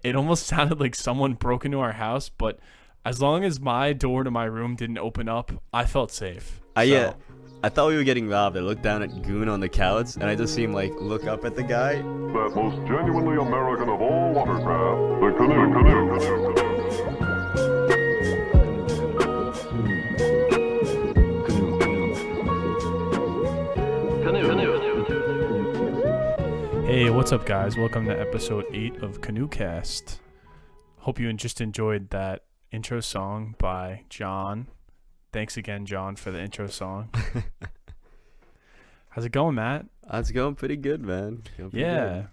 it almost sounded like someone broke into our house, but as long as my door to my room didn't open up, I felt safe. Yeah. I thought we were getting robbed. I looked down at Goon on the couch, and I just see him like look up at the guy. That most genuinely American of all watercraft, the canoe. Hey, what's up, guys? Welcome to episode 8 of Canoecast. Hope you just enjoyed that intro song by John. Thanks again, John, for the intro song. How's it going, Matt? It's going pretty good, man. Good.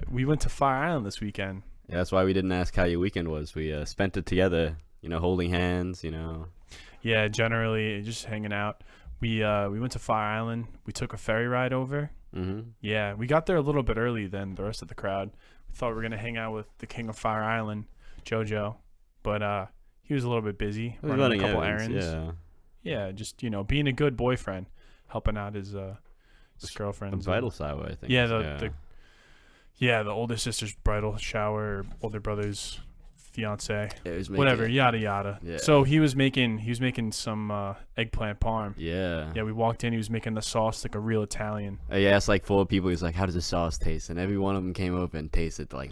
We went to Fire Island this weekend. Yeah, that's why we didn't ask how your weekend was. We spent it together, holding hands, Yeah, generally just hanging out. We went to Fire Island. We took a ferry ride over. Mm-hmm. Yeah, we got there a little bit early than the rest of the crowd. We thought we were going to hang out with the king of Fire Island, JoJo, but he was a little bit busy running a couple errands. Yeah, just, being a good boyfriend, helping out his girlfriend. The bridal shower, I think. Yeah, the older sister's bridal shower, or older brother's fiance, whatever, yada yada. Yeah. So he was making some eggplant parm. Yeah, we walked in, he was making the sauce like a real Italian. I asked like 4 people. He's like, how does the sauce taste? And every one of them came over and tasted like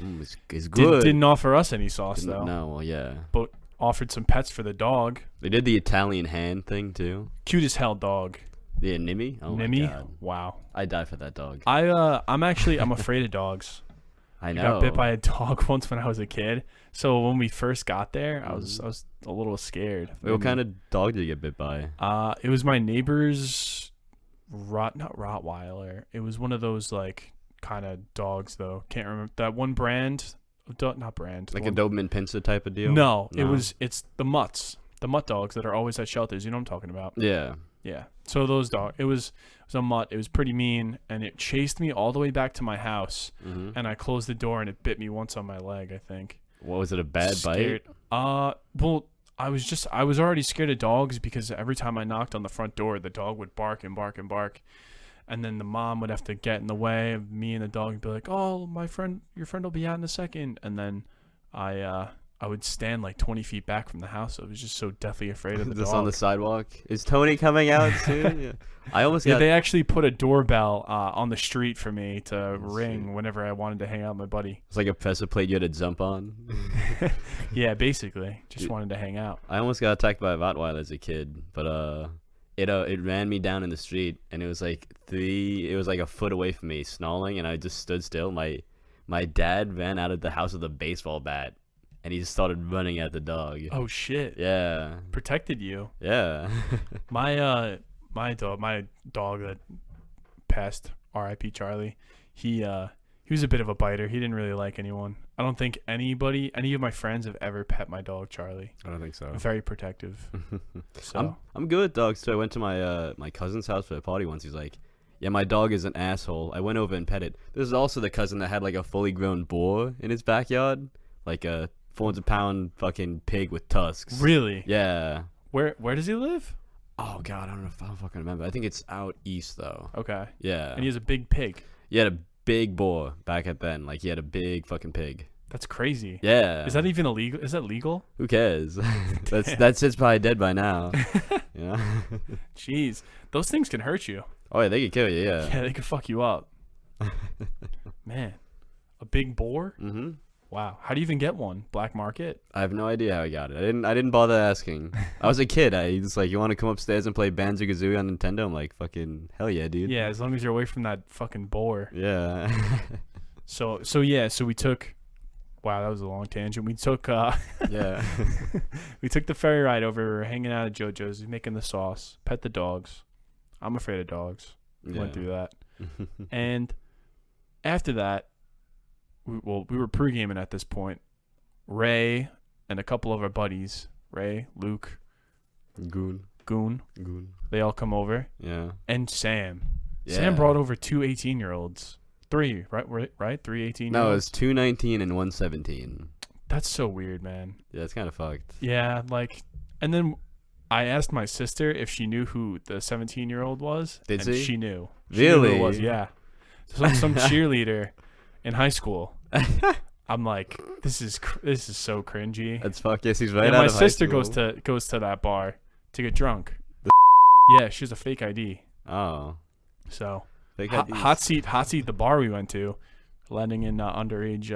it's good. Didn't offer us any sauce though. No, well, yeah, but offered some pets for the dog. They did the Italian hand thing too. Cute as hell dog. Yeah, Nimmy. Oh Nimmy? My God. Wow. I'd die for that dog. I'm afraid of dogs. I know. I got bit by a dog once when I was a kid. So when we first got there, I was a little scared. Wait, what kind of dog did you get bit by? It was my neighbor's not Rottweiler. It was one of those like kind of dogs though. Can't remember that one brand. Not brand. Like a Doberman Pinscher type of deal? No, it's the mutts. The mutt dogs that are always at shelters. You know what I'm talking about? Yeah. Yeah. So those dogs, it was a mutt. It was pretty mean, and it chased me all the way back to my house. Mm-hmm. And I closed the door, and it bit me once on my leg, I think. What was it? A bad bite? Well, I was already scared of dogs because every time I knocked on the front door, the dog would bark and bark and bark, and then the mom would have to get in the way of me and the dog and be like, "Oh, your friend will be out in a second," and then I would stand like 20 feet back from the house. I was just so deathly afraid of the dog. Just on the sidewalk. Is Tony coming out soon? Yeah. They actually put a doorbell on the street for me to ring whenever I wanted to hang out with my buddy. It's like a pressure plate you had to jump on. Yeah, basically. Just wanted to hang out. I almost got attacked by a Rottweiler as a kid, but it ran me down in the street, and it was like a foot away from me, snarling, and I just stood still. My dad ran out of the house with a baseball bat. And he just started running at the dog. Oh shit! Yeah, protected you. Yeah. my dog that passed, R.I.P. Charlie. He was a bit of a biter. He didn't really like anyone. I don't think any of my friends have ever pet my dog Charlie. I don't think so. Very protective. So I'm good with dogs too. I went to my cousin's house for a party once. He's like, yeah, my dog is an asshole. I went over and pet it. There's also the cousin that had like a fully grown boar in his backyard, like a 400-pound fucking pig with tusks. Really? Yeah. Where does he live? Oh God, I don't fucking remember. I think it's out east though. Okay. Yeah. And he has a big pig. He had a big boar back at then. Like he had a big fucking pig. That's crazy. Yeah. Is that even illegal? Is that legal? Who cares? That's just probably dead by now. Jeez, those things can hurt you. Oh yeah, they could kill you. Yeah. Yeah, they could fuck you up. Man, a big boar. Mm-hmm. Wow, how do you even get one? Black market? I have no idea how I got it. I didn't bother asking. I was a kid. I was like, you want to come upstairs and play Banjo-Kazooie on Nintendo? I'm like, fucking hell yeah, dude. Yeah, as long as you're away from that fucking boar. Yeah. So we took. Wow, that was a long tangent. We took. Yeah. We took the ferry ride over. We were hanging out at JoJo's, He's making the sauce. Pet the dogs. I'm afraid of dogs. We went through that, and after that. We were pre-gaming at this point. Ray and a couple of our buddies, Ray, Luke, Goon. They all come over. Yeah. And Sam. Yeah. Sam brought over 2 18-year-olds. 3, right? 3 18-year-olds? No, it was 2 19 and 1 17. That's so weird, man. Yeah, it's kind of fucked. Yeah, and then I asked my sister if she knew who the 17-year-old was. Did she knew. Really? She knew who it was, yeah. Some cheerleader in high school. I'm like, this is so cringy. That's fuck yes, he's right And out my of high sister school. goes to that bar to get drunk. Yeah, she has a fake ID. Oh. So Fake hot IDs. seat. The bar we went to, letting in underage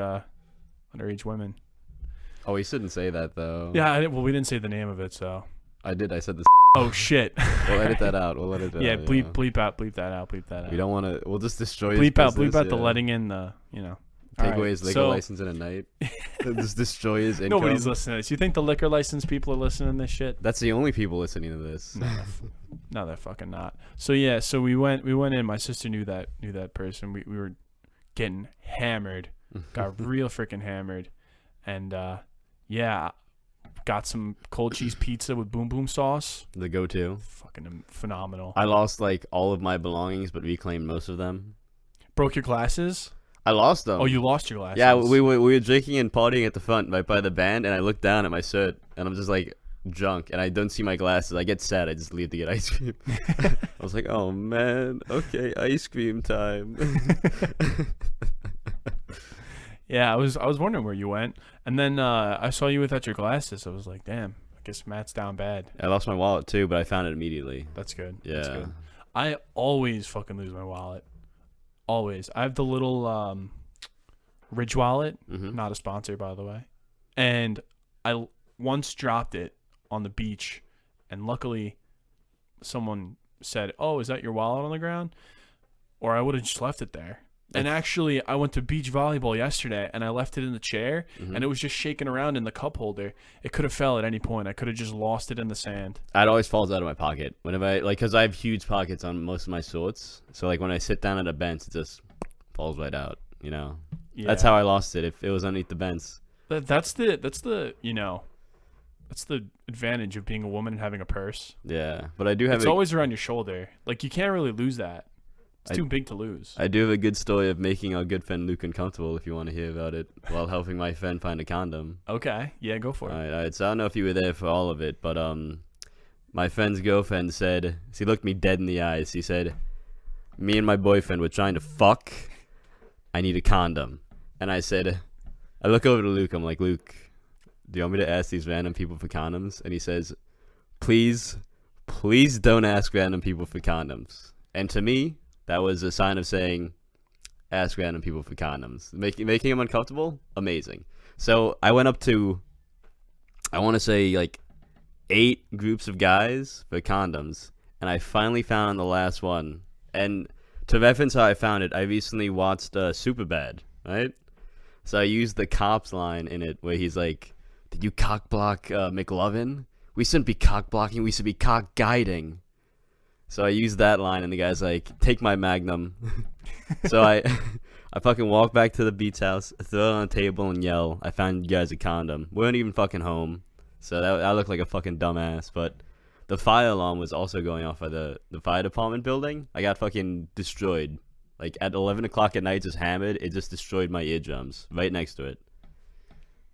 women. Oh, we shouldn't say that though. Yeah, well, we didn't say the name of it, so. I did. I said this. Oh shit. We'll edit that out. We'll edit that Yeah, out. bleep that out. We don't want to. We'll just destroy. Bleep his out the business, letting in the. Take Alright, away his liquor so- license in a night. Just destroy his income. Nobody's listening to this. You think the liquor license people are listening to this shit? That's the only people listening to this. No, they're fucking not. So yeah, so we went in. My sister knew that person. We were getting hammered, got real freaking hammered, and yeah, got some cold cheese pizza with boom boom sauce. The go-to. Fucking phenomenal. I lost like all of my belongings, but reclaimed most of them. Broke your glasses? I lost them. Oh, you lost your glasses? Yeah, we were drinking and partying at the front right by the band, and I looked down at my shirt, and I'm just like drunk, and I don't see my glasses. I get sad. I just leave to get ice cream. I was like, oh man, okay, ice cream time. Yeah, I was wondering where you went, and then I saw you without your glasses. I was like, damn, I guess Matt's down bad. I lost my wallet too, but I found it immediately. That's good. Yeah. That's good. I always fucking lose my wallet. Always. I have the little Ridge wallet. Mhm. Not a sponsor, by the way. And I once dropped it on the beach, and luckily someone said, oh, is that your wallet on the ground? Or I would have just left it there. And actually, I went to beach volleyball yesterday, and I left it in the chair, and it was just shaking around in the cup holder. It could have fell at any point. I could have just lost it in the sand. It always falls out of my pocket whenever I because I have huge pockets on most of my shorts. So like when I sit down at a bench, it just falls right out. Yeah. That's how I lost it. If it was underneath the bench. That's the advantage of being a woman and having a purse. Yeah, but I do have. It's always around your shoulder. Like, you can't really lose that. It's too big to lose. I do have a good story of making our good friend Luke uncomfortable. If you want to hear about it, while helping my friend find a condom. Okay, yeah, go for it. All right. So I don't know if you were there for all of it, but my friend's girlfriend said, she looked me dead in the eyes. She said, me and my boyfriend were trying to fuck. I need a condom. And I said, I look over to Luke. I'm like, Luke, do you want me to ask these random people for condoms? And he says, please don't ask random people for condoms. And to me, that was a sign of saying, ask random people for condoms. Making them uncomfortable? Amazing. So I went up to, I want to say like 8 groups of guys for condoms. And I finally found the last one. And to reference how I found it, I recently watched Superbad, right? So I used the cops line in it where he's like, did you cock block McLovin? We shouldn't be cock blocking, we should be cock guiding. So I used that line, and the guy's like, take my Magnum. So I fucking walk back to the beach house, throw it on the table, and yell, I found you guys a condom. We weren't even fucking home. So I looked like a fucking dumbass. But the fire alarm was also going off at the fire department building. I got fucking destroyed. Like, at 11 o'clock at night, just hammered. It just destroyed my eardrums right next to it.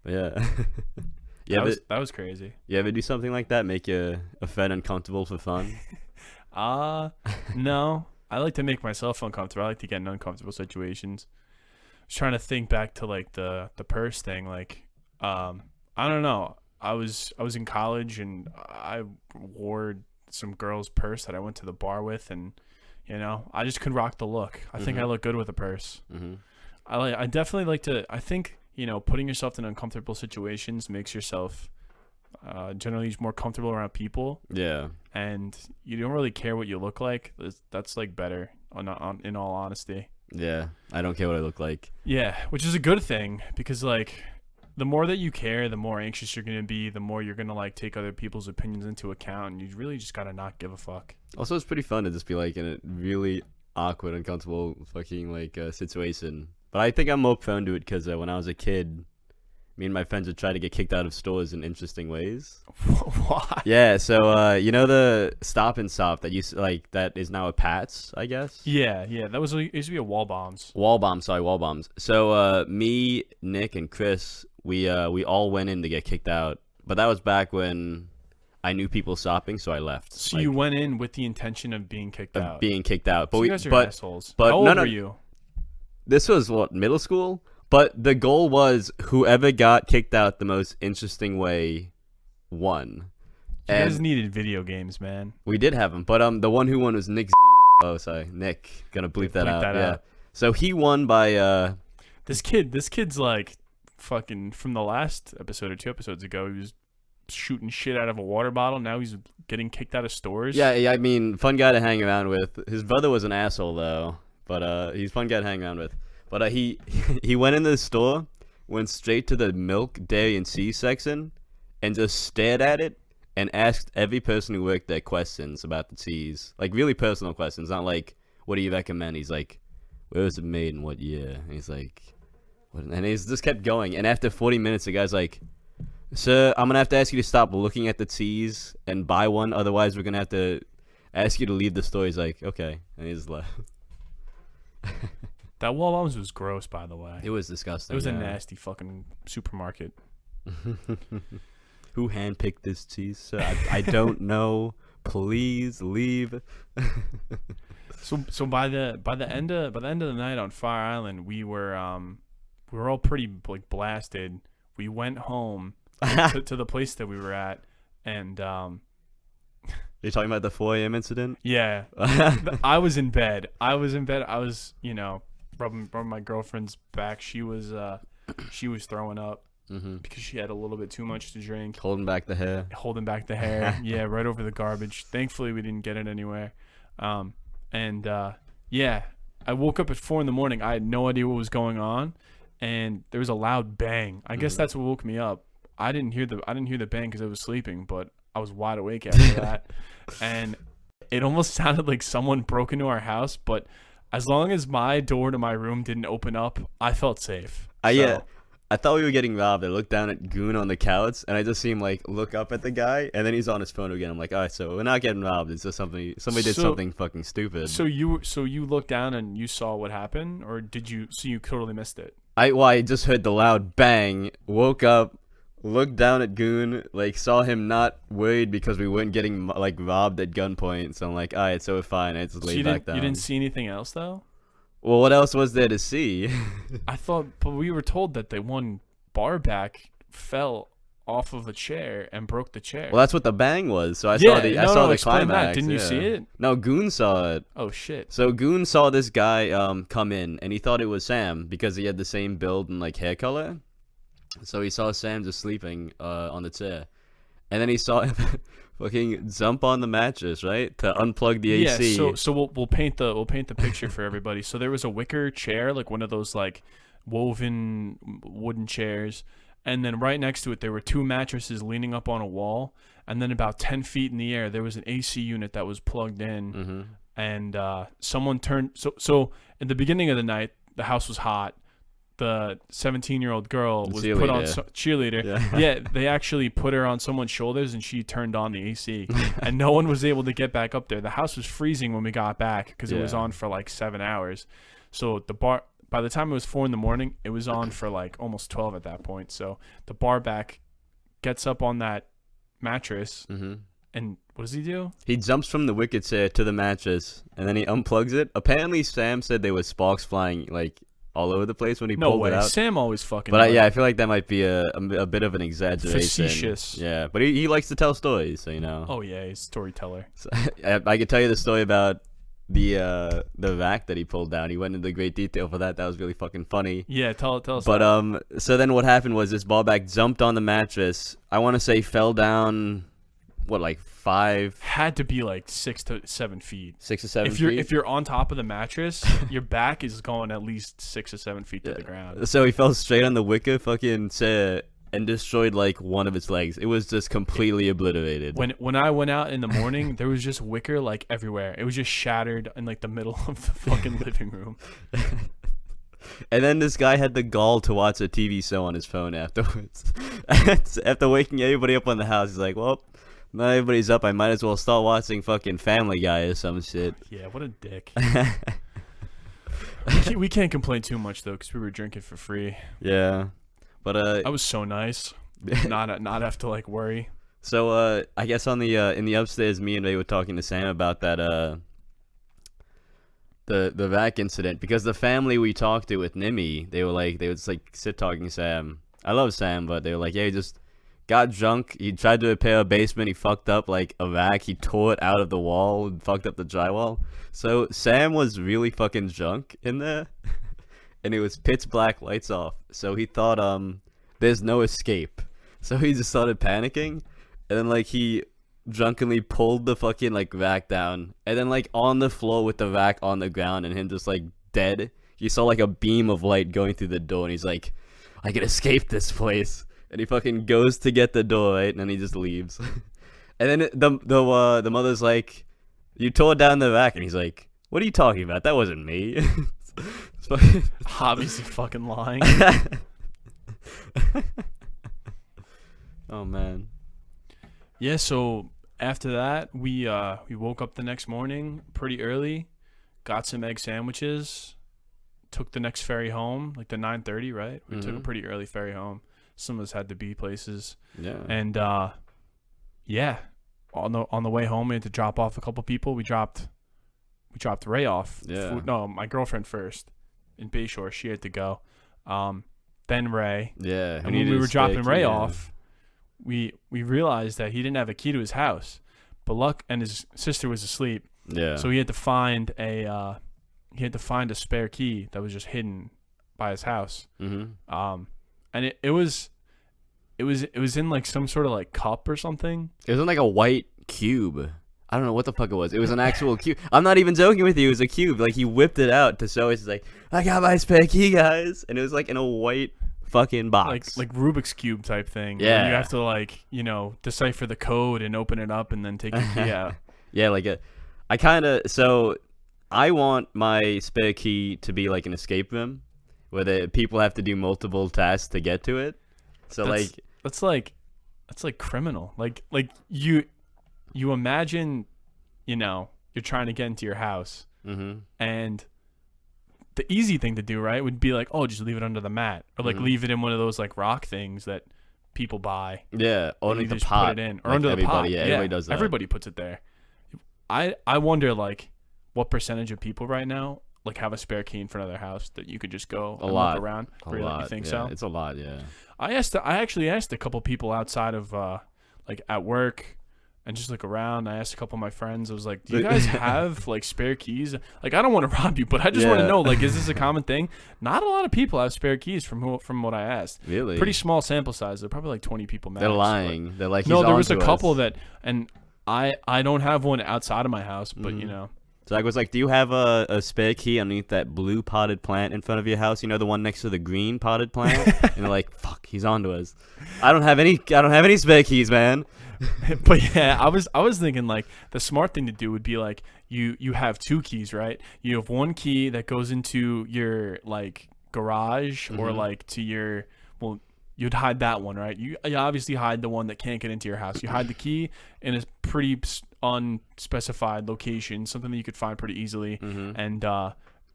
But yeah. That was crazy. You ever do something like that? Make a friend uncomfortable for fun? No. I like to make myself uncomfortable. I like to get in uncomfortable situations. I was trying to think back to like the purse thing. Like, I don't know. I was in college, and I wore some girl's purse that I went to the bar with, and I just could rock the look. I think I look good with a purse. I definitely like to. I think putting yourself in uncomfortable situations makes yourself generally more comfortable around people. Yeah. And you don't really care what you look like. That's like better in all honesty. Yeah. I don't care what I look like. Yeah, which is a good thing, because like the more that you care, the more anxious you're going to be, the more you're going to like take other people's opinions into account, and you really just got to not give a fuck. Also, it's pretty fun to just be like in a really awkward, uncomfortable fucking like situation. But I think I'm more prone to it because when I was a kid, me and my friends would try to get kicked out of stores in interesting ways. Why? Yeah, so the Stop and Shop that that is now a Pat's, I guess. Yeah, that was it used to be a Wall Bombs. Wall Bombs. So me, Nick, and Chris, we all went in to get kicked out, but that was back when I knew people shopping, so I left. So you went in with the intention of being kicked out. But so you guys are assholes. But how old were you? This was middle school. But the goal was whoever got kicked out the most interesting way won. You guys needed video games, man. We did have him, but the one who won was Nick. Oh, sorry, Nick. Gonna bleep that out. Yeah. So he won by This kid's like fucking from the last episode or 2 episodes ago. He was shooting shit out of a water bottle. Now he's getting kicked out of stores. Yeah. I mean, fun guy to hang around with. His brother was an asshole though, but he's fun guy to hang around with. But he went into the store, went straight to the milk, dairy, and cheese section, and just stared at it. And asked every person who worked there questions about the cheese. Like, really personal questions. Not like, what do you recommend? He's like, where was it made and what year? And he's like, what? And he just kept going. And after 40 minutes, the guy's like, sir, I'm going to have to ask you to stop looking at the cheese and buy one. Otherwise, we're going to have to ask you to leave the store. He's like, okay. And he just left. That Walmart was gross, by the way. It was disgusting. It was a nasty fucking supermarket. Who handpicked this cheese, sir? I don't know. Please leave. So by the end of the night on Fire Island, we were all pretty like blasted. We went home to the place that we were at, and You're talking about the 4 a.m. incident? Yeah. I was in bed. I was rubbing my girlfriend's back. She was throwing up. Mm-hmm. Because she had a little bit too much to drink. Holding back the hair. Yeah, right over the garbage. Thankfully, we didn't get it anywhere. I woke up at 4 a.m. I had no idea what was going on, and there was a loud bang. I guess that's what woke me up. I didn't hear the bang because I was sleeping, but I was wide awake after that, and it almost sounded like someone broke into our house. But as long as my door to my room didn't open up, I felt safe. I thought we were getting robbed. I looked down at Goon on the couch, and I just see him like look up at the guy, and then he's on his phone again. I'm like, all right, so we're not getting robbed. It's just somebody did something fucking stupid. So you looked down and you saw what happened, or did you? So you totally missed it. I just heard the loud bang, woke up, looked down at Goon, like saw him not worried because we weren't getting like robbed at gunpoint. So I'm like, all right, so we're fine. I just laid back down. You didn't see anything else though? Well, what else was there to see? I thought, but we were told that the one bar back fell off of a chair and broke the chair. Well, that's what the bang was. So I saw the climax. Didn't you see it? No, Goon saw it. Oh shit. So Goon saw this guy come in, and he thought it was Sam because he had the same build and like hair color. So he saw Sam just sleeping on the chair, and then he saw him fucking jump on the mattress, right, to unplug the AC. Yeah. So we'll paint the picture for everybody. So there was a wicker chair, like one of those like woven wooden chairs, and then right next to it there were 2 mattresses leaning up on a wall, and then about 10 feet in the air there was an AC unit that was plugged in. Mm-hmm. And someone turned so in the beginning of the night the house was hot. The 17-year-old girl was put on cheerleader. Yeah, they actually put her on someone's shoulders and she turned on the AC, and no one was able to get back up there. The house was freezing when we got back because it was on for like 7 hours. So the bar, by the time it was 4 a.m, it was on for like almost 12 at that point. So the bar back gets up on that mattress, and what does he do? He jumps from the wicket chair to the mattress, and then he unplugs it. Apparently, Sam said there was sparks flying like all over the place when he pulled it out. Sam always fucking. But I feel like that might be a bit of an exaggeration. Facetious. Yeah, but he likes to tell stories, so you know. Oh yeah, he's a storyteller. So, I could tell you the story about the rack that he pulled down. He went into great detail for that. That was really fucking funny. Yeah, tell us. But so then what happened was this ball back jumped on the mattress. I want to say fell down. What, like 5? Had to be like 6 to 7 feet. 6 to 7 feet. If you're on top of the mattress, your back is going at least 6 or 7 feet to the ground. So he fell straight on the wicker fucking chair and destroyed like one of its legs. It was just completely obliterated. When I went out in the morning, there was just wicker like everywhere. It was just shattered in like the middle of the fucking living room. And then this guy had the gall to watch a TV show on his phone afterwards. After waking everybody up on the house, he's like, well, not everybody's up. I might as well start watching fucking Family Guy or some shit. Yeah, what a dick. we can't complain too much though, because we were drinking for free. Yeah, but that was so nice. not have to like worry. So I guess on the in the upstairs, me and Ray were talking to Sam about that the vac incident, because the family we talked to with Nimi, they were just like sit talking Sam. I love Sam, but they were like, yeah, he just got drunk. He tried to repair a basement. He fucked up like a vac. He tore it out of the wall and fucked up the drywall. So Sam was really fucking drunk in there, and it was pitch black, lights off. So he thought there's no escape. So he just started panicking, and then like he drunkenly pulled the fucking like vac down, and then like on the floor with the vac on the ground and him just like dead, you saw like a beam of light going through the door, and he's like, I can escape this place. And he fucking goes to get the door, right, and then he just leaves. And then the mother's like, you tore down the vac, and he's like, what are you talking about? That wasn't me. It's fucking Obviously fucking lying. Oh man. Yeah, so after that, we woke up the next morning pretty early, got some egg sandwiches, took the next ferry home, like the 9:30, right? We took a pretty early ferry home. Some of us had to be places. Yeah. And yeah, on the way home, we had to drop off a couple people. We dropped Ray off. Yeah. No, my girlfriend first in Bayshore. She had to go. Then Ray. Yeah. And when we were dropping Ray off, we realized that he didn't have a key to his house, and his sister was asleep. Yeah. So he had to find a spare key that was just hidden by his house. Mm-hmm. And it was in like some sort of like cup or something. It was in like a white cube. I don't know what the fuck it was. It was an actual cube. I'm not even joking with you. It was a cube. Like he whipped it out to show us. He's like, I got my spare key, guys. And it was like in a white fucking box, like Rubik's cube type thing. Yeah, you have to like decipher the code and open it up and then take your key out. Yeah, like I want my spare key to be like an escape room where the people have to do multiple tasks to get to it. So that's like criminal. Like you imagine, you're trying to get into your house, and the easy thing to do, right, would be like, oh, just leave it under the mat, or like leave it in one of those like rock things that people buy. Yeah, or under the pot. Put it in, or like under the pot. Yeah, everybody does that. Everybody puts it there. I wonder like what percentage of people right now like have a spare key in front of their house that you could just go and look around. Really, you think yeah, so? It's a lot, yeah. I actually asked a couple people outside of like at work and just look around. I asked a couple of my friends. I was like, do you guys have like spare keys? Like, I don't want to rob you, but I just want to know, like, is this a common thing? Not a lot of people have spare keys from what I asked. Really? Pretty small sample size. They're probably like 20 people max. They're lying. They're like, no, there was a couple that, and I don't have one outside of my house, but So I was like, do you have a spare key underneath that blue potted plant in front of your house? You know, the one next to the green potted plant? And they're like, fuck, he's onto us. I don't have any spare keys, man. But yeah, I was thinking like the smart thing to do would be like you have two keys, right? You have one key that goes into your like garage or like to your, well, you'd hide that one, right? You obviously hide the one that can't get into your house. You hide the key in a pretty unspecified location, something that you could find pretty easily, and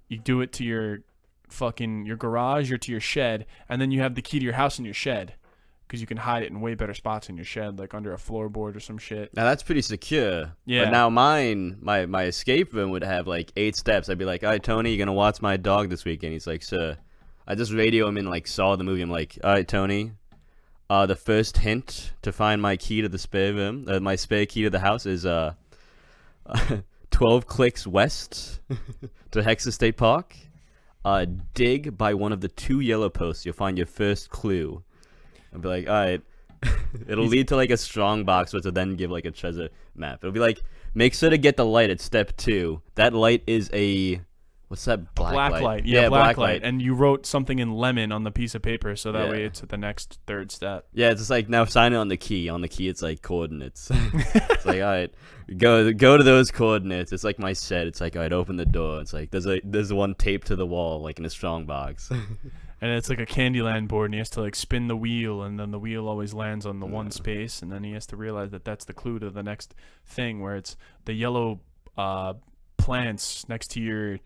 you do it to your garage or to your shed, and then you have the key to your house in your shed, because you can hide it in way better spots in your shed, like under a floorboard or some shit. Now that's pretty secure. Yeah. But now my escape room would have like 8 steps. I'd be like, all right, Tony, you gonna watch my dog this weekend? He's like, sir. I just radio him and like saw the movie. I'm like, all right, Tony. The first hint to find my key to the spare room, my spare key to the house is 12 clicks west to Hexas State Park. Dig by one of the 2 yellow posts. You'll find your first clue. I'll be like, all right. It'll lead to like a strong box, which will then give like a treasure map. It'll be like, make sure to get the light at step 2. That light is a... What's that? Black light. Yeah, black light. And you wrote something in lemon on the piece of paper, so that way it's at the next 3rd step. Yeah, it's just like, now sign it on the key. On the key, it's like coordinates. It's like, all right, go to those coordinates. It's like my set. It's like, all right, open the door. It's like, there's one taped to the wall, like in a strong box. And it's like a Candyland board, and he has to like spin the wheel, and then the wheel always lands on the one space, and then he has to realize that that's the clue to the next thing, where it's the yellow plants next to your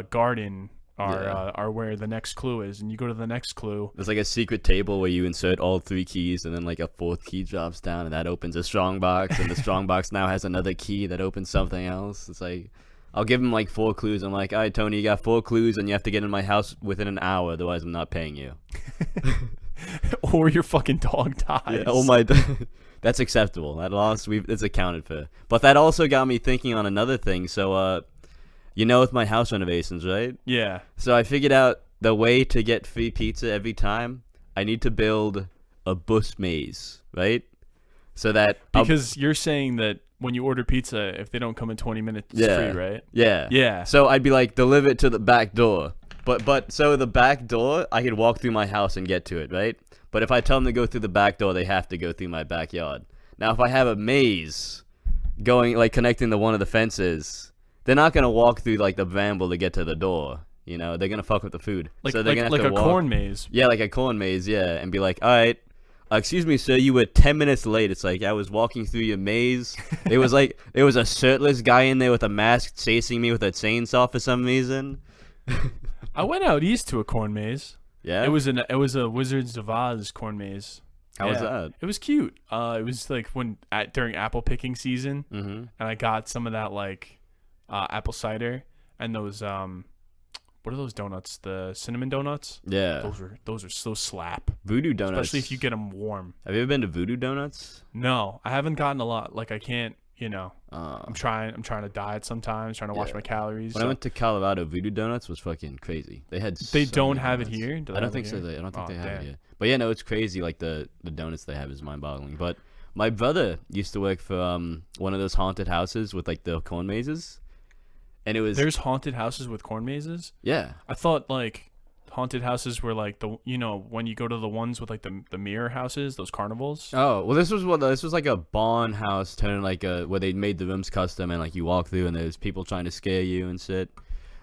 garden are where the next clue is, and you go to the next clue. There's like a secret table where you insert all 3 keys, and then like a 4th key drops down, and that opens a strong box, and the strong box now has another key that opens something else. It's like, I'll give him like 4 clues. I'm like, all right, Tony, you got 4 clues, and you have to get in my house within an hour, otherwise I'm not paying you. Or your fucking dog dies. Yeah, oh my, that's acceptable. That loss, it's accounted for. But that also got me thinking on another thing. So, with my house renovations, right? Yeah. So I figured out the way to get free pizza every time. I need to build a bus maze, right? So that because you're saying that when you order pizza, if they don't come in 20 minutes, it's free, right? Yeah. Yeah. So I'd be like, deliver it to the back door. But so the back door, I could walk through my house and get to it, right? But if I tell them to go through the back door, they have to go through my backyard. Now, if I have a maze going, like, connecting to one of the fences, they're not going to walk through, like, the bramble to get to the door. You know, they're going to fuck with the food. Like, so they're gonna like have to a walk. corn maze. Yeah, like a corn maze, yeah. And be like, all right, excuse me, sir, you were 10 minutes late. It's like, I was walking through your maze. It was like, there was a shirtless guy in there with a mask chasing me with a chainsaw for some reason. I went out east to a corn maze. Yeah? It was a Wizards of Oz corn maze. How was that? It was cute. It was like during apple picking season, and I got some of that like apple cider and those what are those donuts? The cinnamon donuts. Yeah. Those are so slap. Voodoo donuts. Especially if you get them warm. Have you ever been to Voodoo Donuts? No, I haven't gotten a lot. Like I can't. Oh. I'm trying to diet sometimes, trying to watch my calories. When I went to Colorado, Voodoo Donuts was fucking crazy. They don't have it here? I don't think so. I don't think they have it here. But yeah, no, it's crazy. Like the donuts they have is mind-boggling. But my brother used to work for one of those haunted houses with like the corn mazes, and it was there's haunted houses with corn mazes. Yeah, I thought like haunted houses were like when you go to the ones with like the mirror houses, those carnivals. Oh well, this was like a barn house turned like where they made the rooms custom, and like you walk through and there's people trying to scare you and shit.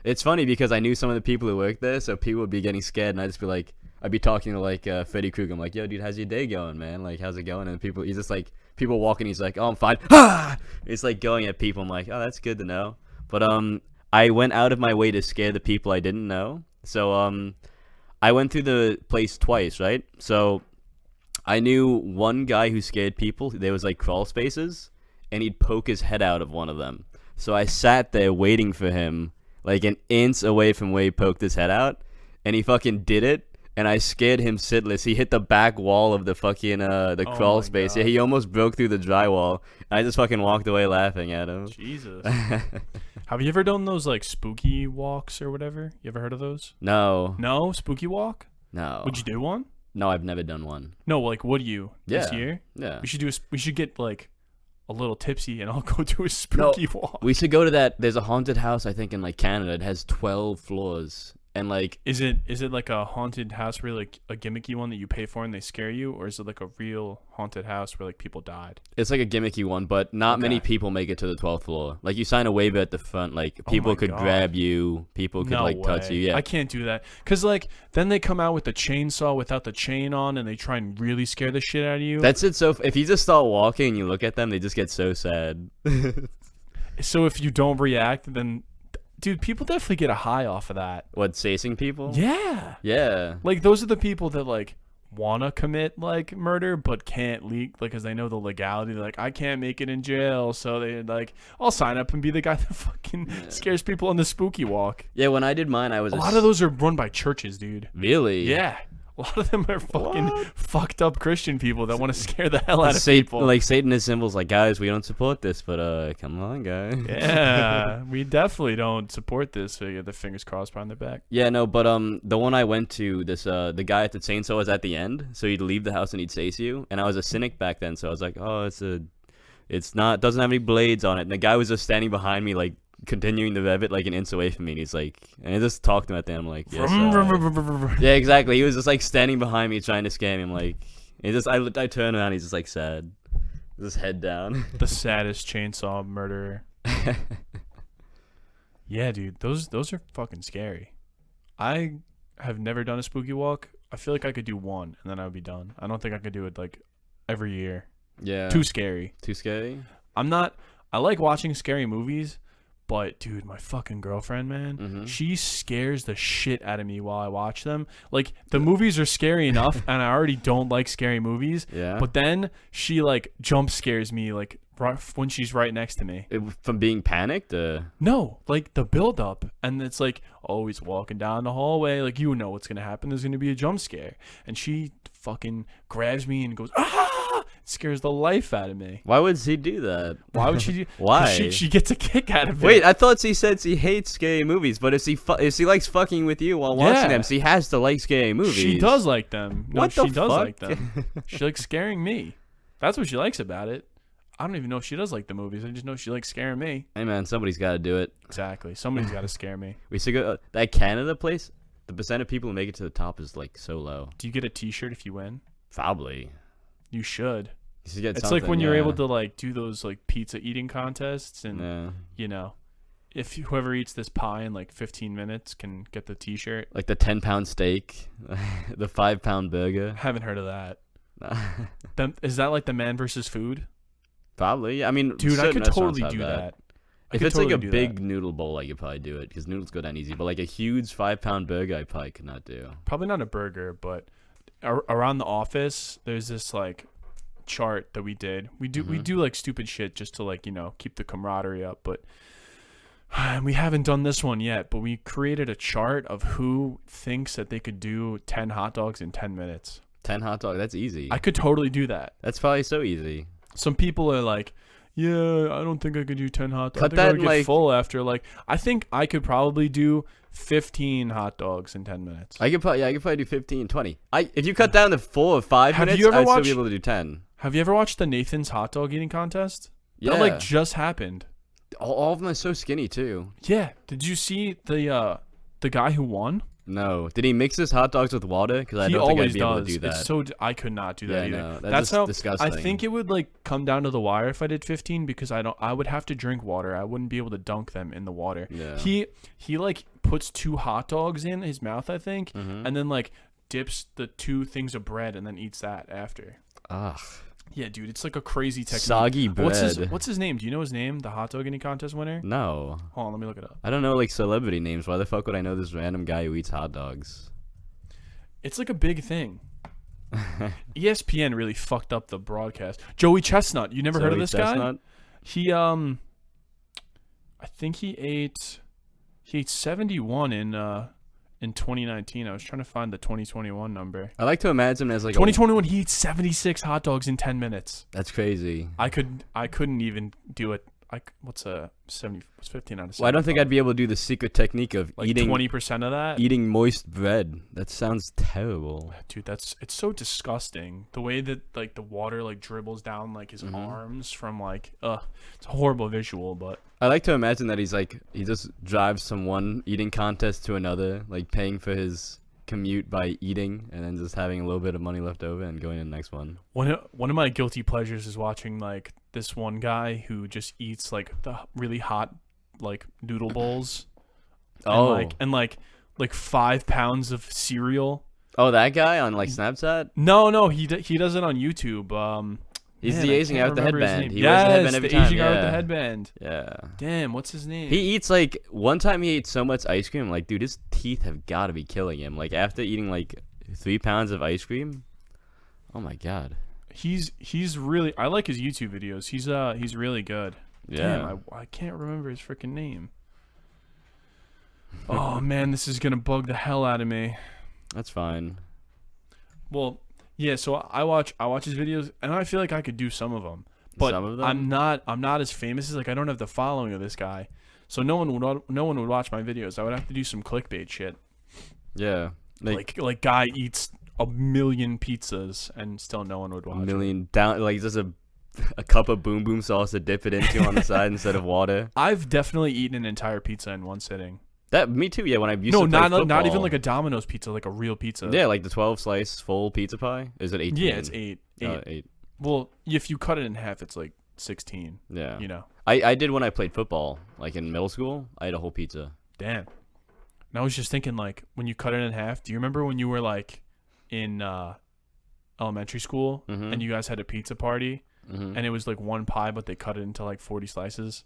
It's funny because I knew some of the people who worked there, so people would be getting scared, and I'd be talking to like Freddy Krueger. I'm like, yo, dude, how's your day going, man? Like, how's it going? And he's just like, people walking, he's like, oh, I'm fine. It's like going at people. I'm like, oh, that's good to know. But I went out of my way to scare the people I didn't know. So I went through the place twice, right? So I knew one guy who scared people. There was like crawl spaces, and he'd poke his head out of one of them. So I sat there waiting for him, like an inch away from where he poked his head out, and he fucking did it. And I scared him shitless. He hit the back wall of the fucking the crawl space. God. Yeah, he almost broke through the drywall. And I just fucking walked away laughing at him. Jesus. Have you ever done those like spooky walks or whatever? You ever heard of those? No. No? Spooky walk? No. Would you do one? No, I've never done one. No, like would you this year? Yeah. We should get like a little tipsy and I'll go do a spooky walk. We should go to that. There's a haunted house I think in like Canada. It has 12 floors. And like, is it like a haunted house where like a gimmicky one that you pay for and they scare you, or is it like a real haunted house where like people died? It's like a gimmicky one, but not many people make it to the 12th floor. Like you sign a waiver at the front, like people could grab you, people could touch you. Yeah, I can't do that because like then they come out with the chainsaw without the chain on and they try and really scare the shit out of you. That's it. So if you just start walking and you look at them, they just get so sad. So if you don't react, then. Dude, people definitely get a high off of that. What, chasing people? Yeah. Yeah. Like, those are the people that, like, want to commit, like, murder, but can't leak, like, because they know the legality. They're like, I can't make it in jail. So they, like, I'll sign up and be the guy that fucking scares people on the spooky walk. Yeah, when I did mine, I was a lot of those are run by churches, dude. Really? Yeah. A lot of them are fucking fucked up Christian people that want to scare the hell out of people. Like Satanist symbols, like, guys, we don't support this, but come on, guys. Yeah, we definitely don't support this. So you get the fingers crossed behind their back. Yeah, no, but the one I went to, this the guy at the chainsaw was at the end, so he'd leave the house and he'd chase you. And I was a cynic back then, so I was like, oh, doesn't have any blades on it. And the guy was just standing behind me, like, continuing to rev it like an inch away from me, and he's like, and I just talked to him at the end. I'm like, yes, yeah, exactly. He was just like standing behind me trying to scare me. I'm like, I turn around, he's just like sad, his head down. The saddest chainsaw murderer. Yeah, dude, those are fucking scary. I have never done a spooky walk. I feel like I could do one and then I would be done. I don't think I could do it like every year. Yeah, too scary. I like watching scary movies. But, dude, my fucking girlfriend, man, she scares the shit out of me while I watch them. Like, the movies are scary enough, and I already don't like scary movies. Yeah. But then she, like, jump scares me, like, right when she's right next to me. From being panicked? No, like the build up, and it's like, oh, he's walking down the hallway, like you know what's gonna happen. There's gonna be a jump scare, and she fucking grabs me and goes, ah! Scares the life out of me. Why would she do that? Why would she do? Why? She gets a kick out of it. Wait, I thought she said she hates scary movies, but if she likes fucking with you while watching them, she has to like scary movies. She does like them. No, What the she does fuck? like them. She likes scaring me. That's what she likes about it. I don't even know if she does like the movies. I just know she likes scaring me. Hey man, somebody's got to do it. Exactly. Somebody's got to scare me. We should go that Canada place. The percent of people who make it to the top is like so low. Do you get a T-shirt if you win? Probably. You should. You should get It's like when you're able to like do those like pizza eating contests, and you know, if whoever eats this pie in like 15 minutes can get the T-shirt. Like the 10-pound steak, the 5-pound burger. Haven't heard of that. Is that like the Man versus Food? Probably. I mean, dude, I could totally do that. If it's like a big noodle bowl, I could probably do it because noodles go down easy. But like a huge 5-pound burger, I probably could not do. Probably not a burger, but around the office, there's this like chart that we did. We do like stupid shit just to like, you know, keep the camaraderie up. But we haven't done this one yet. But we created a chart of who thinks that they could do 10 hot dogs in 10 minutes. 10 hot dogs, that's easy. I could totally do that. That's probably so easy. Some people are like, yeah, I don't think I could do 10 hot dogs. Cut I think I that would get full after like. I think I could probably do 15 hot dogs in 10 minutes. I could probably do 15, 20. If you cut down to 4 or 5 minutes, I'd still be able to do 10. Have you ever watched the Nathan's hot dog eating contest? Yeah. That like just happened. All of them are so skinny too. Yeah. Did you see the guy who won? No. Did he mix his hot dogs with water? Because I don't think I'd be able to do that. It's so I could not do that either. No, that's how disgusting. I think it would like come down to the wire if I did 15 because I would have to drink water. I wouldn't be able to dunk them in the water. Yeah. He like puts 2 hot dogs in his mouth, I think, and then like dips the 2 things of bread and then eats that after. Ugh. Yeah, dude, it's like a crazy technique. Soggy bread. What's his name? Do you know his name? The hot dog eating contest winner? No. Hold on, let me look it up. I don't know like celebrity names. Why the fuck would I know this random guy who eats hot dogs? It's like a big thing. ESPN really fucked up the broadcast. Joey Chestnut. You never heard of this guy? He I think he ate 71 in 2019. I was trying to find the 2021 number. I like to imagine as like 2021 he ate 76 hot dogs in 10 minutes. That's crazy. I couldn't even do it. What's 15 out of 70? Well, I don't think I'd be able to do the secret technique of like eating 20% of that. Eating moist bread. That sounds terrible. Dude, it's so disgusting. The way that like the water like dribbles down like his arms from like it's a horrible visual, but I like to imagine that he just drives from one eating contest to another, like paying for his commute by eating and then just having a little bit of money left over and going to the next one. One of my guilty pleasures is watching like this one guy who just eats like the really hot like noodle bowls. And like 5 pounds of cereal. Oh, that guy on like Snapchat? No, he does it on YouTube. He's the Asian guy with the headband. He wears the headband every time. Asian guy with the headband. Yeah. Damn, what's his name? He eats like one time he ate so much ice cream. Like, dude, his teeth have got to be killing him. Like after eating like 3 pounds of ice cream. Oh my god. He's really. I like his YouTube videos. He's really good. Yeah. Damn, I can't remember his freaking name. Oh man, this is gonna bug the hell out of me. That's fine. Well, yeah. So I watch his videos, and I feel like I could do some of them, but some of them? I'm not as famous as like I don't have the following of this guy, so no one would watch my videos. I would have to do some clickbait shit. Yeah. Like guy eats 1 million pizzas and still no one would watch. 1 million down like just a cup of boom boom sauce to dip it into on the side instead of water. I've definitely eaten an entire pizza in one sitting. That me too. Yeah, when I used to play football. Not even like a Domino's pizza, like a real pizza. Yeah, like the 12 slice full pizza pie. Is it 18? Yeah, it's 8. 8. Well, if you cut it in half, it's like 16. Yeah. You know. I did when I played football, like in middle school. I had a whole pizza. Damn. And I was just thinking, like, when you cut it in half, do you remember when you were like in elementary school and you guys had a pizza party and it was like one pie, but they cut it into like 40 slices?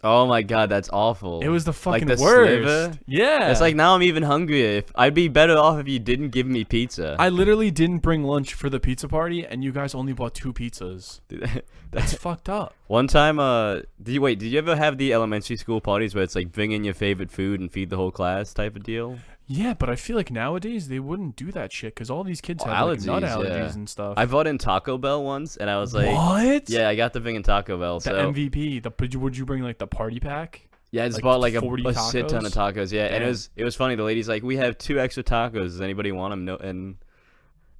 Oh my god, that's awful. It was the fucking like the worst. Sliver? Yeah. It's like now I'm even hungrier. If I'd be better off if you didn't give me pizza. I literally didn't bring lunch for the pizza party, and you guys only bought 2 pizzas. That's fucked up. One time, did you ever have the elementary school parties where it's like bring in your favorite food and feed the whole class type of deal? Yeah, but I feel like nowadays they wouldn't do that shit because all these kids have like, nut allergies and stuff. I bought in Taco Bell once, and I was like, what? Yeah, I got the thing in Taco Bell. The so. MVP. Would you bring like the party pack? Yeah, I just like bought like a 40 shit ton of tacos. Yeah, Damn. and it was funny. The lady's like, "We have 2 extra tacos. Does anybody want them?" No, and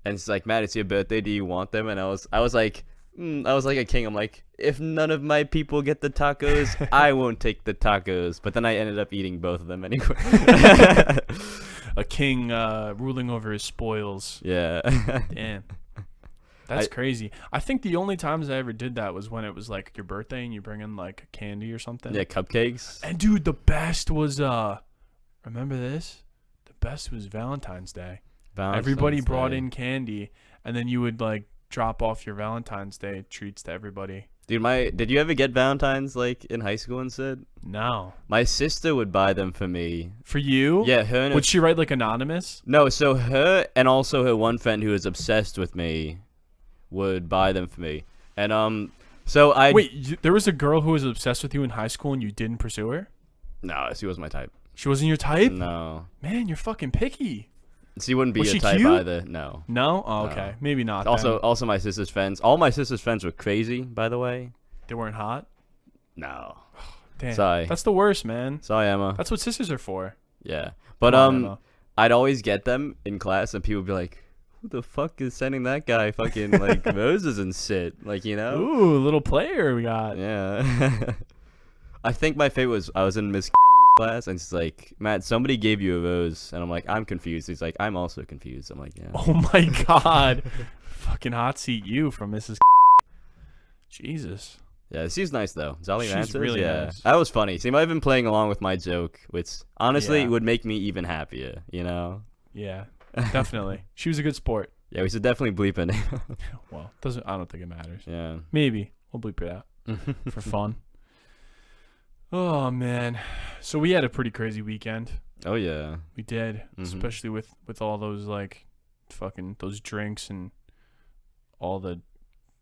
it's like, "Matt, it's your birthday. Do you want them?" And I was like a king. I'm like, if none of my people get the tacos, I won't take the tacos. But then I ended up eating both of them anyway. A king ruling over his spoils. Yeah. Damn. That's crazy. I think the only times I ever did that was when it was like your birthday and you bring in like candy or something. Yeah, cupcakes. And dude, the best was remember this? The best was Valentine's Day. Everybody brought in candy, and then you would like drop off your Valentine's Day treats to everybody. Dude, did you ever get Valentine's like in high school and shit? No. My sister would buy them for me. For you? Yeah, her. And would she write like anonymous? No, so her and also her one friend who was obsessed with me would buy them for me. And so I wait. There was a girl who was obsessed with you in high school, and you didn't pursue her? No, she wasn't my type. She wasn't your type? No. Man, you're fucking picky. She wouldn't be Was your she type cute? either. No. No? Oh, okay. No. Maybe not. Also my sister's friends. All my sister's friends were crazy, by the way. They weren't hot? No. Damn. Sorry. That's the worst, man. Sorry, Emma. That's what sisters are for. Yeah. But Come on, Emma. I'd always get them in class and people would be like, who the fuck is sending that guy fucking like roses and shit? Like, you know? Ooh, little player we got. Yeah. I think my favorite was I was in Miss class and she's like, Matt, somebody gave you a rose, and I'm like, I'm confused. He's like, I'm also confused. I'm like, yeah. Oh my god. Fucking hot seat you from Mrs. Jesus. Yeah, she's nice though. Zolly She's Rances, really yeah. nice. That was funny. She might have been playing along with my joke, which honestly Yeah. would make me even happier, you know? Yeah, definitely. She was a good sport. Yeah, we should definitely bleep it. Well, I don't think it matters. Yeah. Maybe we'll bleep it out for fun. Oh man, so we had a pretty crazy weekend. Oh yeah. We did, Mhm. especially with all those like fucking those drinks and all the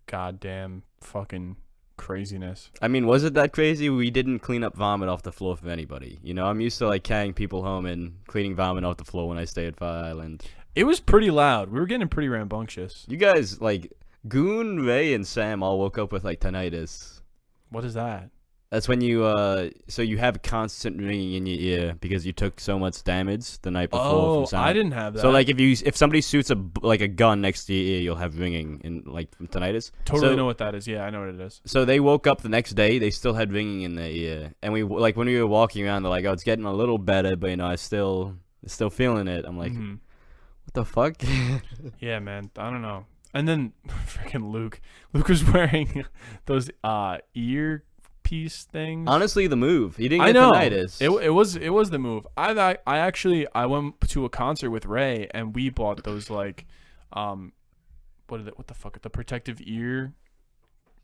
goddamn fucking craziness. I mean, was it that crazy? We didn't clean up vomit off the floor for anybody. You know, I'm used to like carrying people home and cleaning vomit off the floor when I stay at Fire Island. It was pretty loud. We were getting pretty rambunctious. You guys, like, Goon, Ray, and Sam all woke up with like tinnitus. What is that? That's when you so you have constant ringing in your ear because you took so much damage the night before from sound. I didn't have that. So like if somebody shoots a gun next to your ear, you'll have ringing in like from tinnitus. Totally So- know what that is. Yeah, I know what it is. So they woke up the next day, they still had ringing in their ear, and we like when we were walking around, they're like, "Oh, it's getting a little better, but you know, I still feeling it." I'm like, Mhm. "What the fuck?" Yeah, man. I don't know. And then freaking Luke was wearing those ear piece things. Honestly, the move. He didn't I get know. tinnitus. It was the move. I went to a concert with Ray and we bought those like what the fuck, the protective ear.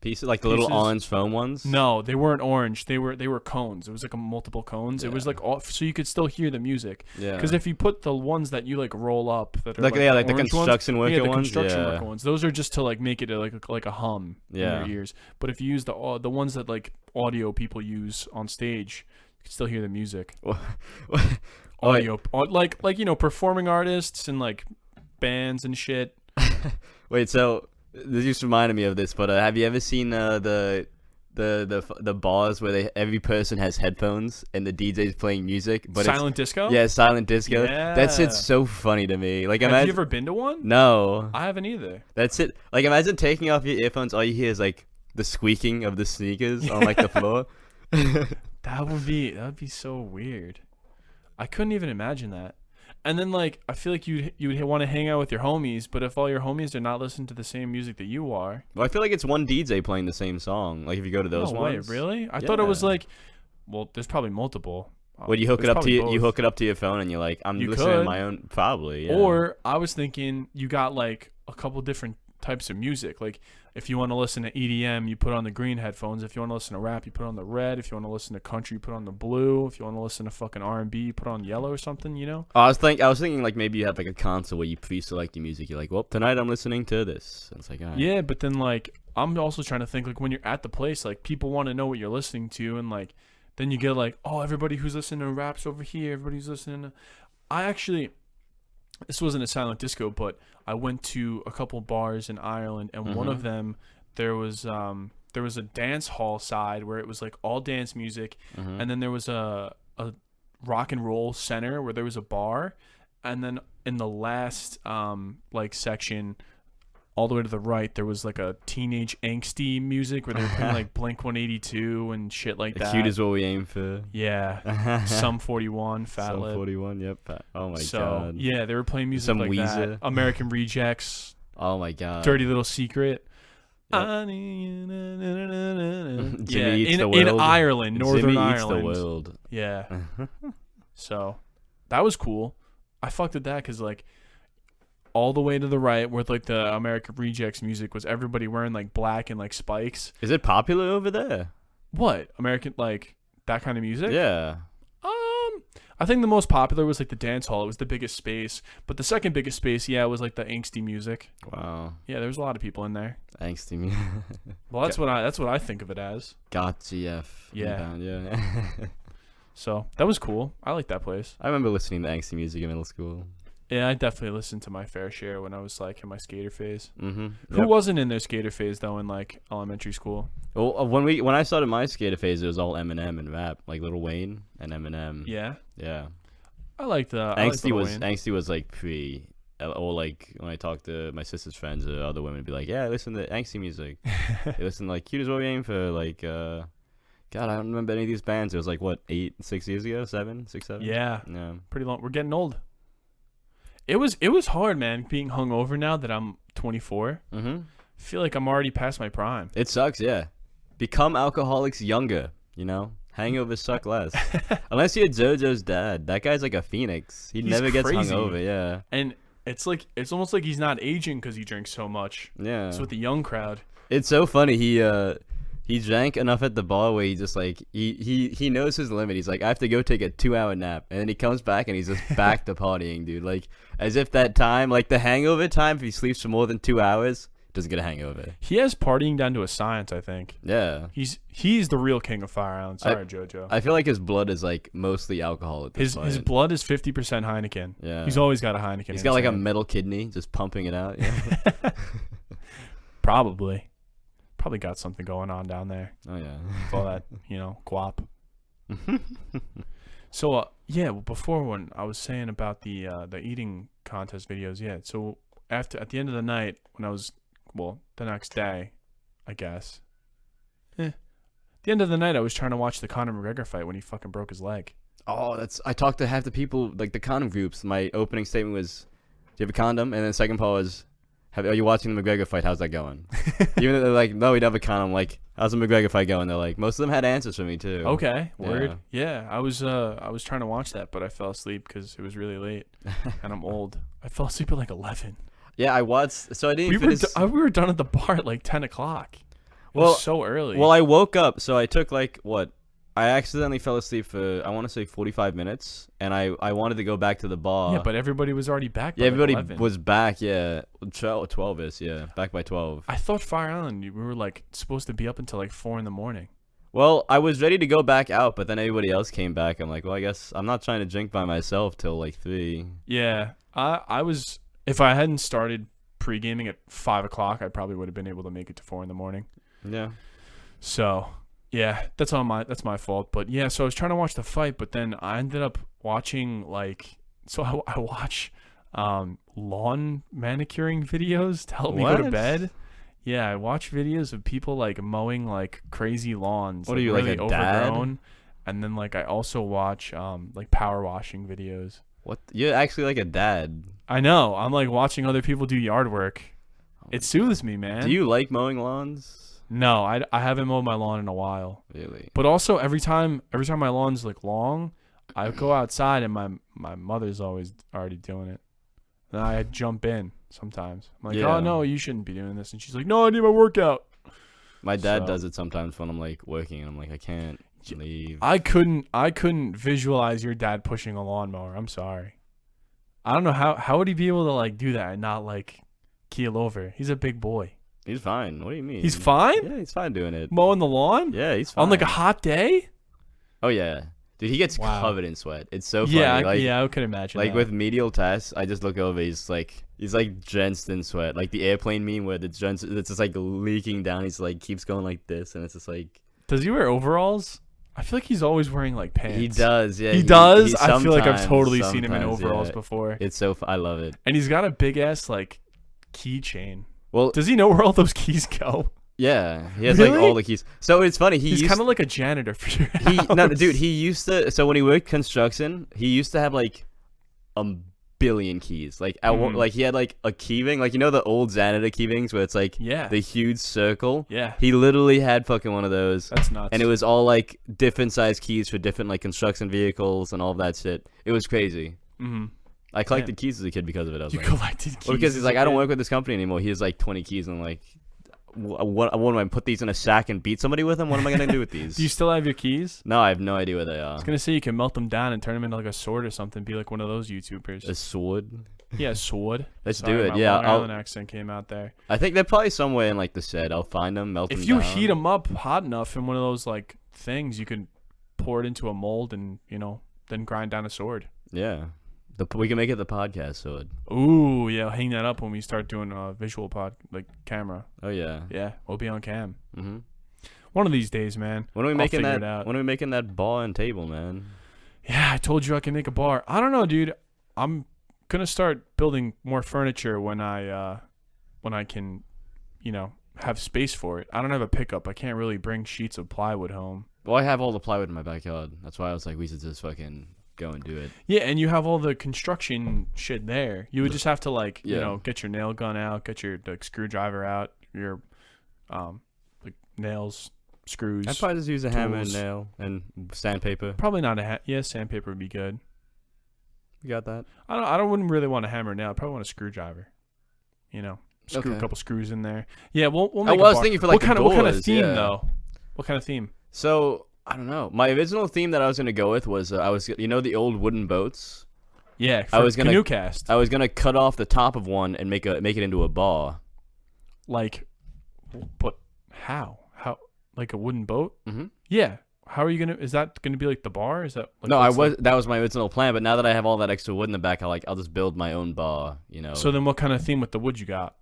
Pieces like the little Pieces? orange foam ones. No, they weren't orange. They were cones. It was like a multiple cones. It was Yeah. like all, so you could still hear the music. Yeah. Because if you put the ones that you like roll up that are like the orange construction ones, worker the ones. construction Yeah. worker ones. Those are just to like make it like a hum Yeah. in your ears. But if you use the ones that like audio people use on stage, you can still hear the music. Oh, wait. Audio, like you know, performing artists and like bands and shit. Wait, so this just reminded me of this, but have you ever seen the bars where every person has headphones and the DJ's playing music, but Silent disco. yeah, silent disco. Yeah. That shit's so funny to me. Like, Have imagine. you ever been to one? No, I haven't either. that's it. Like, imagine taking off your earphones. All you hear is like the squeaking of the sneakers on like the floor. That would be so weird. I couldn't even imagine that. And then like I feel like you'd want to hang out with your homies, but if all your homies are not listening to the same music that you are, Well, I feel like it's one DJ playing the same song. Like if you go to those no way, ones. really? I thought it was Yeah. like, well, there's probably multiple. When you hook it There's up to probably you both. hook it up to your phone and you're like, I'm You listening to could. my own. Probably. Yeah. Or I was thinking you got like a couple different types of music. Like if you want to listen to EDM, you put on the green headphones. If you want to listen to rap, you put on the red. If you want to listen to country, you put on the blue. If you want to listen to fucking R&B, you put on yellow or something, you know? I was thinking like maybe you have like a console where you pre-select your music. You're like, well, tonight I'm listening to this. And it's like, all right. Yeah, but then like I'm also trying to think like when you're at the place, like people want to know what you're listening to, and like then you get like, oh, everybody who's listening to rap's over here. Everybody's listening to. This wasn't a silent disco, but I went to a couple bars in Ireland, and one of them there was a dance hall side where it was like all dance music, and then there was a rock and roll center where there was a bar, and then in the last like section, all the way to the right, there was like a teenage angsty music where they were playing like Blink 182 and shit like that. Cute is what we aim for. Yeah, Sum 41, Fat Lip. Sum 41, yep. Oh my So, god. yeah, they were playing music Some like Weezer. that. American Rejects. Oh my god. Dirty Little Secret. Yep. Yeah, Jimmy Eats the in World. Ireland, Northern Jimmy Ireland. Eats the World. Yeah. So, that was cool. I fucked with that because, like, all the way to the right where, like, the American Rejects music was everybody wearing, like, black and, like, spikes. Is it popular over there? What? American, like, that kind of music? Yeah. I think the most popular was like the dance hall. It was the biggest space, but the second biggest space, was like the angsty music. Wow. Yeah, there was a lot of people in there. Angsty music. Well, that's what I think of it as. Gotcha. Yeah. Yeah. So that was cool. I like that place. I remember listening to angsty music in middle school. Yeah, I definitely listened to my fair share when I was like in my skater phase. Mm-hmm. Who wasn't in their skater phase though in like elementary school? Well, when I started my skater phase, it was all Eminem and rap, like Lil Wayne and Eminem. Yeah. Yeah. I liked the Angsty was like pre, or like when I talked to my sister's friends or other women, be like, yeah, listen to angsty music. They listen to like Cute is what we aim for, like God, I don't remember any of these bands. It was like what 6 years ago, 7. Yeah. Yeah. Pretty long. We're getting old. It was hard, man, being hungover now that I'm 24. Mm-hmm. I feel like I'm already past my prime. It sucks, yeah. Become alcoholics younger, you know? Hangovers suck less. Unless you're JoJo's dad. That guy's like a phoenix. He never gets crazy. hungover, yeah. And it's almost like he's not aging because he drinks so much. Yeah. It's with the young crowd. It's so funny. He drank enough at the bar where he just like he knows his limit. He's like, I have to go take a 2-hour nap, and then he comes back and he's just back to partying, dude. Like as if that time, like the hangover time, if he sleeps for more than 2 hours, doesn't get a hangover. He has partying down to a science, I think. Yeah. He's the real king of Fire Island. Sorry, JoJo. I feel like his blood is like mostly alcohol at this point. His blood is 50% Heineken. Yeah. He's always got a Heineken. He's got like a metal kidney, just pumping it out. Yeah. Probably got something going on down there. Oh yeah. With all that, guap. So before when I was saying about the eating contest videos, so at the end of the night when I was the next day, I guess. At the end of the night I was trying to watch the Conor McGregor fight when he fucking broke his leg. Oh, I talked to half the people, like the condom groups. My opening statement was, do you have a condom? And then the second part was, are you watching the McGregor fight? How's that going? Even though they're like, no, we don't have a condom. Like, how's the McGregor fight going? They're like, most of them had answers for me too. Okay, word. Yeah, I was trying to watch that, but I fell asleep because it was really late, and I'm old. I fell asleep at like 11. Yeah, I watched. So I didn't. We were done at the bar at like 10 o'clock. It was so early. Well, I woke up, so I took like what? I accidentally fell asleep for, I want to say 45 minutes, and I wanted to go back to the bar. Yeah, but everybody was already back by Yeah, everybody like 11. was back, yeah. 12 is, yeah. Back by 12. I thought Fire Island, we were like supposed to be up until like 4 in the morning. Well, I was ready to go back out, but then everybody else came back. I'm like, well, I guess I'm not trying to drink by myself till like 3. Yeah, I was, if I hadn't started pre-gaming at 5 o'clock, I probably would have been able to make it to 4 in the morning. Yeah. So, yeah, that's my fault. But yeah, so I was trying to watch the fight, but then I ended up watching I watch lawn manicuring videos to help me go to bed. Yeah, I watch videos of people like mowing like crazy lawns. What are you, really like a dad? overgrown. And then like I also watch like power washing videos. What? You're actually like a dad. I know. I'm like watching other people do yard work. It soothes me, man. Do you like mowing lawns? No, I haven't mowed my lawn in a while. Really? But also every time my lawn's like long, I go outside and my mother's always already doing it. And I jump in sometimes. I'm like, Yeah. oh, no, you shouldn't be doing this. And she's like, no, I need my workout. My dad So- does it sometimes when I'm like working, and I'm like, I can't leave. I couldn't visualize your dad pushing a lawnmower. I'm sorry. I don't know how would he be able to like do that and not like keel over. He's a big boy. He's fine. What do you mean? He's fine? Yeah, he's fine doing it. Mowing the lawn? Yeah, he's fine. On like a hot day? Oh yeah, dude, he gets Wow. covered in sweat. It's so funny. Yeah, like, I could imagine. like that. with medial tests, I just look over. He's like drenched in sweat. Like the airplane meme where it's drenched, it's just like leaking down. He's like keeps going like this, and it's just like. Does he wear overalls? I feel like he's always wearing like pants. He does, yeah. He does. he I feel like I've sometimes- totally seen him in sometimes, overalls yeah. before. It's so I love it. And he's got a big ass like keychain. Well, Does he know where all those keys go? yeah, he has Really? like all the keys. So it's funny. He's kind of like a janitor for your he house. no, dude. He used to. So when he worked construction, he used to have like a billion keys. Like like he had like a key ring, like the old janitor key rings where it's like Yeah. the huge circle. Yeah. He literally had fucking one of those. That's nuts. And it was all like different size keys for different like construction vehicles and all of that shit. It was crazy. Mm-hmm. I collected keys as a kid because of it. I was You like, collected keys. well, because he's as like, a I don't kid? work with this company anymore. He has like 20 keys, and I'm like, what am I put these in a sack and beat somebody with them? What am I gonna do with these? Do you still have your keys? No, I have no idea where they are. I was gonna say you can melt them down and turn them into like a sword or something. Be like one of those YouTubers. A sword. Yeah, sword. Let's Sorry, do it. my Yeah, Long Island accent came out there. I think they're probably somewhere in like the shed. I'll find them, melt them If you down. heat them up hot enough in one of those like things, you can pour it into a mold and then grind down a sword. Yeah, we can make it the podcast sword. Ooh, yeah, hang that up when we start doing visual camera. Oh yeah. Yeah, we'll be on cam. Mhm. One of these days, man. When are we I'll making figure that? it out. When are we making that bar and table, man? Yeah, I told you I can make a bar. I don't know, dude. I'm gonna start building more furniture when I can, have space for it. I don't have a pickup. I can't really bring sheets of plywood home. Well, I have all the plywood in my backyard. That's why I was like, we should just fucking go and do it. Yeah, and you have all the construction shit there. You would just have to Yeah. get your nail gun out, get your screwdriver out, your nails, screws. I'd probably just use a hammer and tools. nail and sandpaper. Probably not sandpaper would be good. You got that? I wouldn't really want a hammer now. I'd probably want a screwdriver. Screw a Okay. couple screws in there. Yeah, we'll make. I was a bar. thinking for, like, what the kind of doors, theme yeah. though? What kind of theme? So I don't know. My original theme that I was gonna go with was the old wooden boats. Yeah, I was gonna- Canoecast. I was gonna cut off the top of one and make it into a bar. But how? How like a wooden boat? Mm-hmm. Yeah. How are you gonna? Is that gonna be like the bar? Is that like, No, what's that was my original plan. But now that I have all that extra wood in the back, I'll just build my own bar. So then, what kind of theme with the wood you got?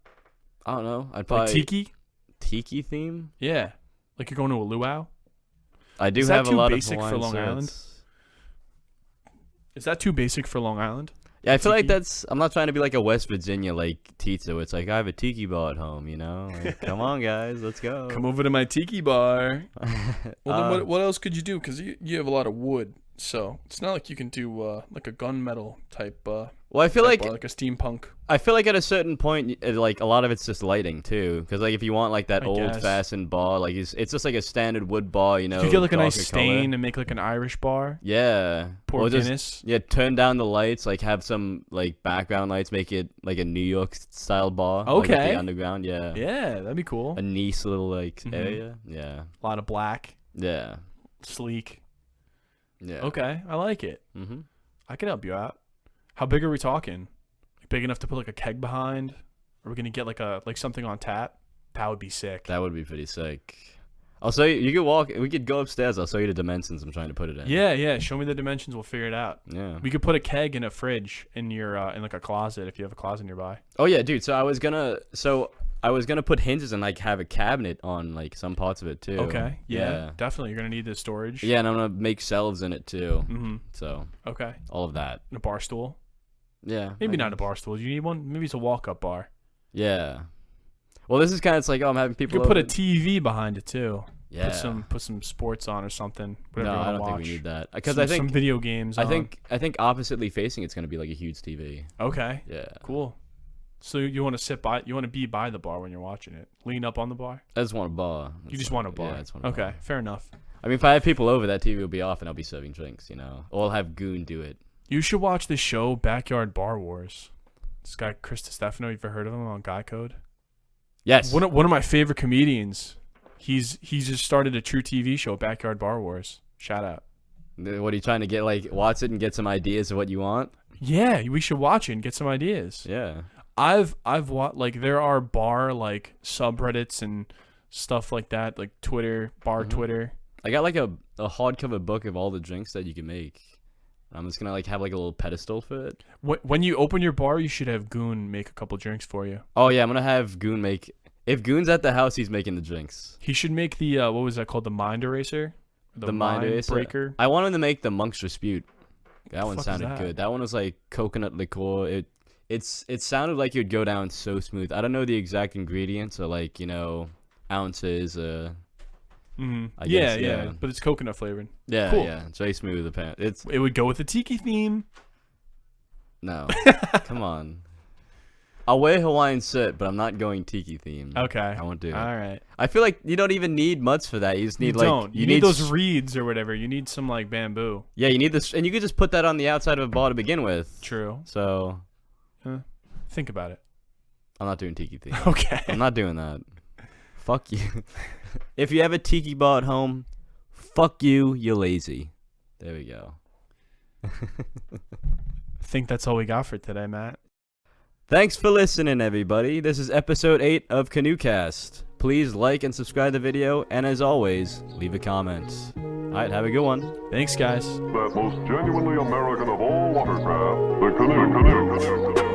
I don't know. I'd Like probably tiki? theme. Yeah. Like you're going to a luau? I do Is that have a too lot of basic for Hawaiian Long Island? shirts. Is that too basic for Long Island? Yeah, I feel like Tiki? I'm not trying to be like a West Virginia like pizza where it's like I have a tiki bar at home, Like, come on guys, let's go. Come over to my tiki bar. Well, then Uh, what else could you do? Because you have a lot of wood, so it's not like you can do like a gunmetal type. Well, I feel type like bar, like a steampunk. at a certain point, like a lot of it's just lighting too. Because like if you want like that I old guess. fashioned bar, like it's just like a standard wood bar, You could get like a nice darker color. stain and make like an Irish bar. Yeah. Pour Or just- Guinness. Yeah, turn down the lights, like have some like background lights, make it like a New York style bar. Like at Okay. the underground, yeah. Yeah, that'd be cool. A nice little like Mhm. area. Yeah. A lot of black, Yeah. sleek. Yeah. Okay, I like it. Mm-hmm. I can help you out. How big are we talking? Big enough to put like a keg behind? Are we gonna get like something on tap? That would be sick. That would be pretty sick. I'll show you. You could walk. We could go upstairs. I'll show you the dimensions I'm trying to put it in. Yeah. Show me the dimensions. We'll figure it out. Yeah. We could put a keg in a fridge in your in like a closet if you have a closet nearby. Oh yeah, dude. So I was gonna put hinges and like have a cabinet on like some parts of it too. Okay. Yeah. Definitely. You're gonna need the storage. Yeah, and I'm gonna make shelves in it too. Mm-hmm. So Okay. all of that. And a bar stool. Yeah. Maybe I not a guess. bar stool. Do you need one? Maybe it's a walk-up bar. Yeah. Well, this is kind of it's like I'm having You people. could put a over. TV behind it too. Yeah. Put some sports on or something. Whatever No, you I wanna don't think watch. we need that because some, I think some video games. I on. think oppositely facing it's gonna be like a huge TV. Okay. Yeah. Cool. So you want to be by the bar when you're watching it. Lean up on the bar. I just want a bar. You just want a bar. Yeah, I just want a Okay, bar. fair enough. I mean, if I have people over, that TV will be off, and I'll be serving drinks, Or I'll have Goon do it. You should watch this show, Backyard Bar Wars. This guy Chris Stefano, you've ever heard of him on Guy Code? Yes. One of my favorite comedians. He's just started a true TV show, Backyard Bar Wars. Shout out. What are you trying to get? Like, watch it and get some ideas of what you want? Yeah, we should watch it and get some ideas. Yeah. I've watched, like, there are bar, like, subreddits and stuff like that, like Twitter, bar Twitter. I got, like, a hardcover book of all the drinks that you can make. I'm just going to, like, have, like, a little pedestal for it. When you open your bar, you should have Goon make a couple drinks for you. Oh, yeah, I'm going to have Goon make... If Goon's at the house, he's making the drinks. He should make the, what was that called, the Mind Eraser? The Mind Eraser? Breaker? I want him to make the Monk's Dispute. That one Fuck sounded is that? good. That one was, like, coconut liqueur. It sounded like it would go down so smooth. I don't know the exact ingredients or, like, you know, ounces. I guess, yeah, but it's coconut flavored. Yeah, Cool. yeah. It's very smooth, apparently. It would go with the tiki theme. No. Come on. I'll wear Hawaiian shirt, but I'm not going tiki theme. Okay. I won't do it. All right. I feel like you don't even need mutts for that. You just need You need those reeds or whatever. You need some like bamboo. Yeah, you need this, and you could just put that on the outside of a bar to begin with. True. So, Think about it. I'm not doing tiki theme. Okay. I'm not doing that. Fuck you. If you have a tiki bar at home, fuck you. You're lazy. There we go. I think that's all we got for today, Matt. Thanks for listening, everybody. This is episode 8 of Canoecast. Please like and subscribe to the video, and as always, leave a comment. Alright, have a good one. Thanks, guys. That most genuinely American of all watercraft, the canoe.